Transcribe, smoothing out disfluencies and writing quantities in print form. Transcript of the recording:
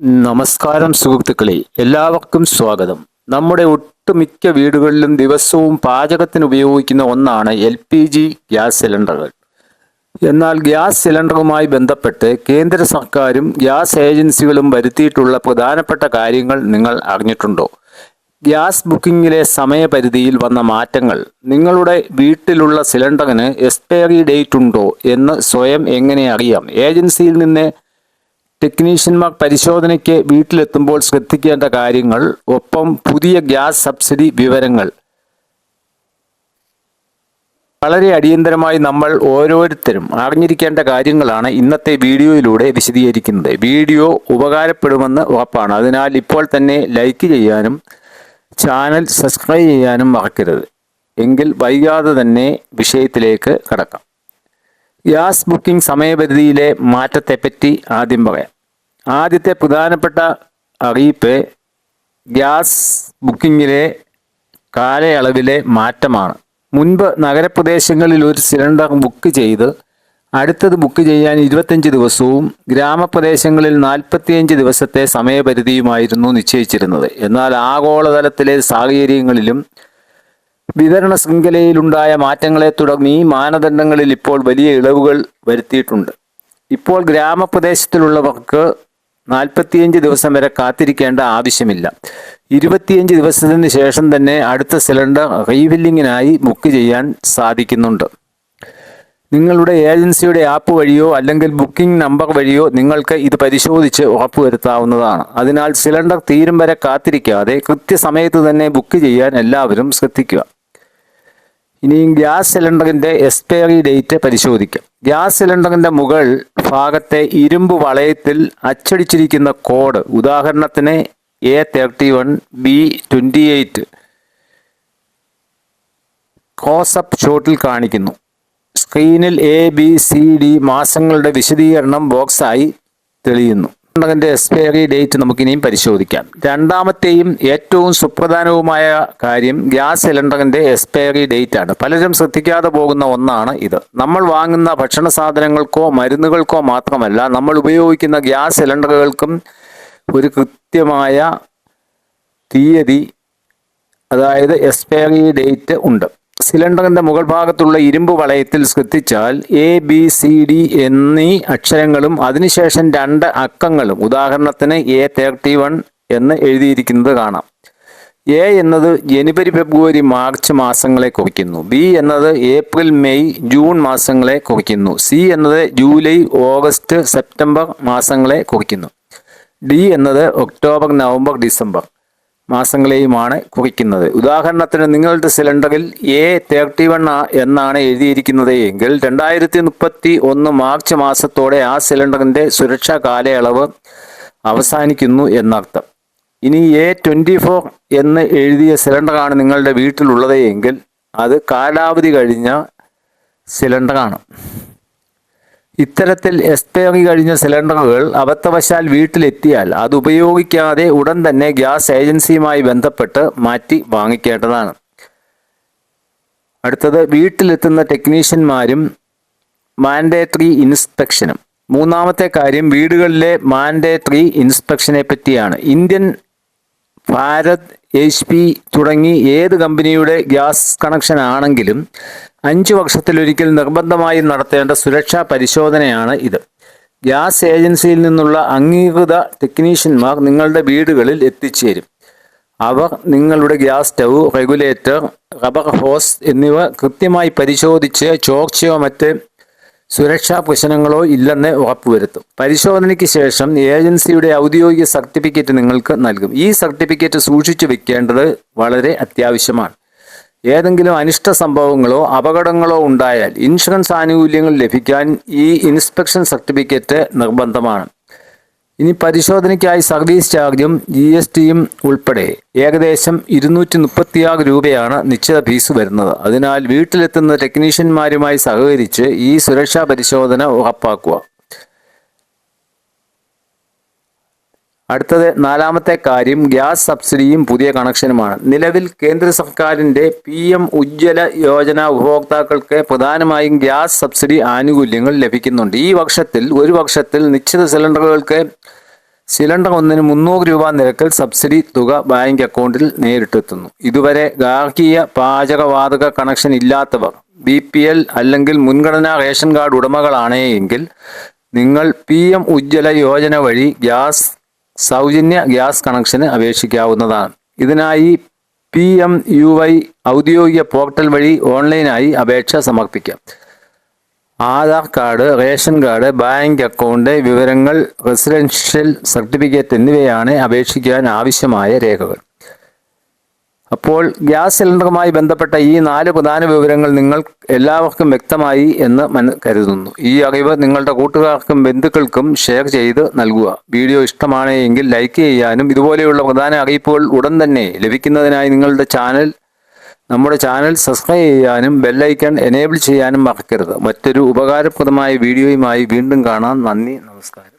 നമസ്കാരം സുഹൃത്തുക്കളെ, എല്ലാവർക്കും സ്വാഗതം. നമ്മുടെ ഒട്ടുമിക്ക വീടുകളിലും ദിവസവും പാചകത്തിന് ഉപയോഗിക്കുന്ന ഒന്നാണ് LPG ഗ്യാസ് സിലിണ്ടറുകൾ. എന്നാൽ ഗ്യാസ് സിലിണ്ടറുമായി ബന്ധപ്പെട്ട് കേന്ദ്ര സർക്കാരും ഗ്യാസ് ഏജൻസികളും വരുത്തിയിട്ടുള്ള പ്രധാനപ്പെട്ട കാര്യങ്ങൾ നിങ്ങൾ അറിഞ്ഞിട്ടുണ്ടോ? ഗ്യാസ് ബുക്കിംഗിലെ സമയപരിധിയിൽ വന്ന മാറ്റങ്ങൾ, നിങ്ങളുടെ വീട്ടിലുള്ള സിലിണ്ടറിന് എക്സ്പയറി ഡേറ്റ് ഉണ്ടോ എന്ന് സ്വയം എങ്ങനെ അറിയാം, ഏജൻസിയിൽ നിന്ന് ടെക്നീഷ്യന്മാർ പരിശോധനയ്ക്ക് വീട്ടിലെത്തുമ്പോൾ ശ്രദ്ധിക്കേണ്ട കാര്യങ്ങൾ, ഒപ്പം പുതിയ ഗ്യാസ് സബ്സിഡി വിവരങ്ങൾ. വളരെ അടിയന്തരമായി നമ്മൾ ഓരോരുത്തരും അറിഞ്ഞിരിക്കേണ്ട കാര്യങ്ങളാണ് ഇന്നത്തെ വീഡിയോയിലൂടെ വിശദീകരിക്കുന്നത്. വീഡിയോ ഉപകാരപ്പെടുമെന്ന് ഉറപ്പാണ്. അതിനാൽ ഇപ്പോൾ തന്നെ ലൈക്ക് ചെയ്യാനും ചാനൽ സബ്സ്ക്രൈബ് ചെയ്യാനും മറക്കരുത്. എങ്കിൽ വൈകാതെ തന്നെ വിഷയത്തിലേക്ക് കടക്കാം. ഗ്യാസ് ബുക്കിംഗ് സമയപരിധിയിലെ മാറ്റത്തെപ്പറ്റി ആദ്യം പറയാം. ആദ്യത്തെ പ്രധാനപ്പെട്ട അറിയിപ്പ് ഗ്യാസ് ബുക്കിങ്ങിലെ കാലയളവിലെ മാറ്റമാണ്. മുൻപ് നഗരപ്രദേശങ്ങളിൽ ഒരു സിലിണ്ടർ ബുക്ക് ചെയ്ത് അടുത്തത് ബുക്ക് ചെയ്യാൻ 25 ദിവസവും ഗ്രാമപ്രദേശങ്ങളിൽ 45 ദിവസത്തെ സമയപരിധിയുമായിരുന്നു നിശ്ചയിച്ചിരുന്നത്. എന്നാൽ ആഗോളതലത്തിലെ സാഹചര്യങ്ങളിലും വിതരണ ശൃംഖലയിലുണ്ടായ മാറ്റങ്ങളെ തുടർന്ന് ഈ മാനദണ്ഡങ്ങളിൽ ഇപ്പോൾ വലിയ ഇളവുകൾ വരുത്തിയിട്ടുണ്ട്. ഇപ്പോൾ ഗ്രാമപ്രദേശത്തിലുള്ളവർക്ക് 45 ദിവസം വരെ കാത്തിരിക്കേണ്ട ആവശ്യമില്ല. 25 ദിവസത്തിന് ശേഷം തന്നെ അടുത്ത സിലിണ്ടർ റീഫില്ലിങ്ങിനായി ബുക്ക് ചെയ്യാൻ സാധിക്കുന്നുണ്ട്. നിങ്ങളുടെ ഏജൻസിയുടെ ആപ്പ് വഴിയോ അല്ലെങ്കിൽ ബുക്കിംഗ് നമ്പർ വഴിയോ നിങ്ങൾക്ക് ഇത് പരിശോധിച്ച് ഉറപ്പുവരുത്താവുന്നതാണ്. അതിനാൽ സിലിണ്ടർ തീരും വരെ കാത്തിരിക്കാതെ കൃത്യസമയത്ത് തന്നെ ബുക്ക് ചെയ്യാൻ എല്ലാവരും ശ്രദ്ധിക്കുക. ഇനിയും ഗ്യാസ് സിലിണ്ടറിൻ്റെ എക്സ്പയറി ഡേറ്റ് പരിശോധിക്കാം. ഗ്യാസ് സിലിണ്ടറിൻ്റെ മുകൾ ഭാഗത്തെ ഇരുമ്പ് വളയത്തിൽ അച്ചടിച്ചിരിക്കുന്ന കോഡ്, ഉദാഹരണത്തിന് A31 B28 ക്ലോസപ്പ് ഷോട്ടിൽ കാണിക്കുന്നു. സ്ക്രീനിൽ ABCD മാസങ്ങളുടെ വിശദീകരണം ബോക്സായി തെളിയുന്നു. സിലിണ്ടറിൻ്റെ എക്സ്പയറി ഡേറ്റ് നമുക്കിനിയും പരിശോധിക്കാം. രണ്ടാമത്തെയും ഏറ്റവും സുപ്രധാനവുമായ കാര്യം ഗ്യാസ് സിലിണ്ടറിൻ്റെ എക്സ്പയറി ഡേറ്റ് ആണ്. പലരും ശ്രദ്ധിക്കാതെ പോകുന്ന ഒന്നാണ് ഇത്. നമ്മൾ വാങ്ങുന്ന ഭക്ഷണ സാധനങ്ങൾക്കോ മരുന്നുകൾക്കോ മാത്രമല്ല, നമ്മൾ ഉപയോഗിക്കുന്ന ഗ്യാസ് സിലിണ്ടറുകൾക്കും ഒരു കൃത്യമായ തീയതി, അതായത് എക്സ്പയറി ഡേറ്റ് ഉണ്ട്. സിലിണ്ടറിൻ്റെ മുകൾ ഭാഗത്തുള്ള ഇരുമ്പ് വളയത്തിൽ ശ്രദ്ധിച്ചാൽ ABCD എന്നീ അക്ഷരങ്ങളും അതിനുശേഷം 2 അക്കങ്ങളും, ഉദാഹരണത്തിന് A31 എന്ന് എഴുതിയിരിക്കുന്നത് കാണാം. A എന്നത് ജനുവരി ഫെബ്രുവരി മാർച്ച് മാസങ്ങളെ കുറിക്കുന്നു. B എന്നത് ഏപ്രിൽ മെയ് ജൂൺ മാസങ്ങളെ കുറിക്കുന്നു. C എന്നത് ജൂലൈ ഓഗസ്റ്റ് സെപ്റ്റംബർ മാസങ്ങളെ കുറിക്കുന്നു. D എന്നത് ഒക്ടോബർ നവംബർ ഡിസംബർ മാസങ്ങളെയുമാണ് കുറിക്കുന്നത്. ഉദാഹരണത്തിന് നിങ്ങളുടെ സിലിണ്ടറിൽ A31 എന്നാണ് എഴുതിയിരിക്കുന്നത് എങ്കിൽ 2031 മാർച്ച് മാസത്തോടെ ആ സിലിണ്ടറിൻ്റെ സുരക്ഷാ കാലയളവ് അവസാനിക്കുന്നു എന്നർത്ഥം. ഇനി A24 എന്ന് എഴുതിയ സിലിണ്ടറാണ് നിങ്ങളുടെ വീട്ടിലുള്ളത് എങ്കിൽ അത് കാലാവധി കഴിഞ്ഞ സിലിണ്ടറാണ്. ഇത്തരത്തിൽ എക്സ്പയറി കഴിഞ്ഞ സിലിണ്ടറുകൾ അബദ്ധവശാൽ വീട്ടിലെത്തിയാൽ അത് ഉപയോഗിക്കാതെ ഉടൻ തന്നെ ഗ്യാസ് ഏജൻസിയുമായി ബന്ധപ്പെട്ട് മാറ്റി വാങ്ങിക്കേണ്ടതാണ്. അടുത്തത് വീട്ടിലെത്തുന്ന ടെക്നീഷ്യന്മാരും മാൻഡേറ്ററി ഇൻസ്പെക്ഷനും. മൂന്നാമത്തെ കാര്യം വീടുകളിലെ മാൻഡേറ്ററി ഇൻസ്പെക്ഷനെ പറ്റിയാണ്. ഇന്ത്യൻ, ഭാരത്, HP തുടങ്ങി ഏത് കമ്പനിയുടെ ഗ്യാസ് കണക്ഷൻ ആണെങ്കിലും 5 വർഷത്തിലൊരിക്കൽ നിർബന്ധമായും നടത്തേണ്ട സുരക്ഷാ പരിശോധനയാണ് ഇത്. ഗ്യാസ് ഏജൻസിയിൽ നിന്നുള്ള അംഗീകൃത ടെക്നീഷ്യന്മാർ നിങ്ങളുടെ വീടുകളിൽ എത്തിച്ചേരും. അവർ നിങ്ങളുടെ ഗ്യാസ് സ്റ്റൗ, റെഗുലേറ്റർ, റബ്ബർ ഹോസ് എന്നിവ കൃത്യമായി പരിശോധിച്ച് ചോർച്ചയോ മറ്റ് സുരക്ഷാ പ്രശ്നങ്ങളോ ഇല്ലെന്ന് ഉറപ്പുവരുത്തും. പരിശോധനയ്ക്ക് ശേഷം ഏജൻസിയുടെ ഔദ്യോഗിക സർട്ടിഫിക്കറ്റ് നിങ്ങൾക്ക് നൽകും. ഈ സർട്ടിഫിക്കറ്റ് സൂക്ഷിച്ചു വെക്കേണ്ടത് വളരെ അത്യാവശ്യമാണ്. ഏതെങ്കിലും അനിഷ്ട സംഭവങ്ങളോ അപകടങ്ങളോ ഉണ്ടായാൽ ഇൻഷുറൻസ് ആനുകൂല്യങ്ങൾ ലഭിക്കാൻ ഈ ഇൻസ്പെക്ഷൻ സർട്ടിഫിക്കറ്റ് നിർബന്ധമാണ്. ഇനി പരിശോധനയ്ക്കായി സർവീസ് ചാർജും GSTയും ഉൾപ്പെടെ ഏകദേശം 236 രൂപയാണ് നിശ്ചിത ഫീസ് വരുന്നത്. അതിനാൽ വീട്ടിലെത്തുന്ന ടെക്നീഷ്യന്മാരുമായി സഹകരിച്ച് ഈ സുരക്ഷാ പരിശോധന ഉറപ്പാക്കുക. അടുത്തത് നാലാമത്തെ കാര്യം ഗ്യാസ് സബ്സിഡിയും പുതിയ കണക്ഷനുമാണ്. നിലവിൽ കേന്ദ്ര സർക്കാരിൻ്റെ PM ഉജ്ജ്വല യോജന ഉപഭോക്താക്കൾക്ക് പ്രധാനമായും ഗ്യാസ് സബ്സിഡി ആനുകൂല്യങ്ങൾ ലഭിക്കുന്നുണ്ട്. ഈ വർഷത്തിൽ ഒരു വർഷത്തിൽ നിശ്ചിത സിലിണ്ടറുകൾക്ക് സിലിണ്ടർ ഒന്നിന് 300 രൂപ നിരക്കിൽ സബ്സിഡി തുക ബാങ്ക് അക്കൗണ്ടിൽ നേരിട്ടെത്തുന്നു. ഇതുവരെ ഗാർഹിക പാചകവാതക കണക്ഷൻ ഇല്ലാത്തവർ BPL അല്ലെങ്കിൽ മുൻഗണനാ റേഷൻ കാർഡ് ഉടമകളാണ് എങ്കിൽ നിങ്ങൾ PM ഉജ്ജ്വല യോജന വഴി സൗജന്യ ഗ്യാസ് കണക്ഷന് അപേക്ഷിക്കാവുന്നതാണ്. ഇതിനായി PMUY ഔദ്യോഗിക പോർട്ടൽ വഴി ഓൺലൈനായി അപേക്ഷ സമർപ്പിക്കാം. Aadhaar card, ration card, bank account വിവരങ്ങൾ, റെസിഡൻഷ്യൽ സർട്ടിഫിക്കറ്റ് എന്നിവയാണ് അപേക്ഷിക്കാൻ ആവശ്യമായ രേഖകൾ. അപ്പോൾ ഗ്യാസ് സിലിണ്ടറുമായി ബന്ധപ്പെട്ട ഈ 4 പ്രധാന വിവരങ്ങൾ നിങ്ങൾ എല്ലാവർക്കും വ്യക്തമായി എന്ന് കരുതുന്നു. ഈ അറിവ് നിങ്ങളുടെ കൂട്ടുകാർക്കും ബന്ധുക്കൾക്കും ഷെയർ ചെയ്ത് നൽകുക. വീഡിയോ ഇഷ്ടമാണ് എങ്കിൽ ലൈക്ക് ചെയ്യാനും ഇതുപോലെയുള്ള പ്രധാന അറിയിപ്പുകൾ ഉടൻ തന്നെ ലഭിക്കുന്നതിനായി നമ്മുടെ ചാനൽ സബ്സ്ക്രൈബ് ചെയ്യാനും ബെല്ലൈക്കൺ എനേബിൾ ചെയ്യാനും മറക്കരുത്. മറ്റൊരു ഉപകാരപ്രദമായ വീഡിയോയുമായി വീണ്ടും കാണാം. നന്ദി, നമസ്കാരം.